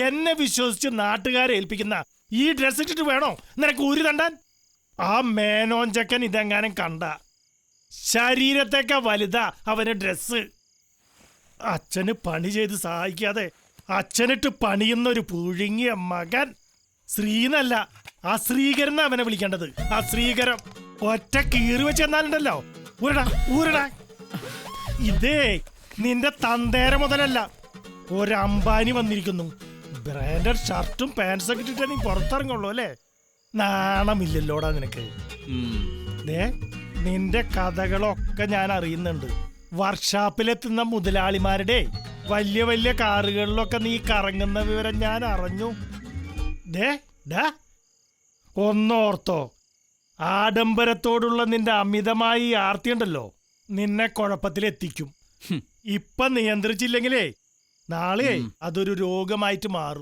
എന്നെ വിശ്വസിച്ച് നാട്ടുകാരെ ഏൽപ്പിക്കുന്ന ഈ ഡ്രസ് ഇട്ടിട്ട് വേണോ നിനക്ക് ഊരി തണ്ടാൻ? ആ മേനോഞ്ചക്കൻ ഇതെങ്ങാനും കണ്ട ശരീരത്തേക്കാ വലുതാ അവന് ഡ്രസ്. അച്ഛന് പണി ചെയ്ത് സഹായിക്കാതെ അച്ഛനിട്ട് പണിയുന്ന ഒരു പുഴുങ്ങിയ മകൻ. ശ്രീന്നല്ല, ആ ശ്രീകരൻ അവനെ വിളിക്കേണ്ടത്. ആ ശ്രീകരം ഒറ്റ കീറി വെച്ചെന്നാലുണ്ടല്ലോ. ഊരടാ ഊരടാ. ഇതേ നിന്റെ തന്തേര മുതലല്ല, ഒരമ്പാനി വന്നിരിക്കുന്നു. ബ്രാൻഡഡ് ഷർട്ടും പാൻസൊക്കെ ഇട്ടിട്ട് നീ പുറത്തിറങ്ങുള്ളൂ അല്ലേ? നാണമില്ലല്ലോടാ നിനക്ക്. നിന്റെ കഥകളൊക്കെ ഞാൻ അറിയുന്നുണ്ട്. വർക്ക്ഷോപ്പിലെത്തുന്ന മുതലാളിമാരുടെ വലിയ വലിയ കാറുകളിലൊക്കെ നീ കറങ്ങുന്ന വിവരം ഞാൻ അറിഞ്ഞു. ഒന്നോർത്തോ, ആഡംബരത്തോടുള്ള നിന്റെ അമിതമായി ആർത്തിയുണ്ടല്ലോ നിന്നെ കുഴപ്പത്തിലെത്തിക്കും. ഇപ്പൊ നിയന്ത്രിച്ചില്ലെങ്കിലേ നാളെ അതൊരു രോഗമായിട്ട് മാറും.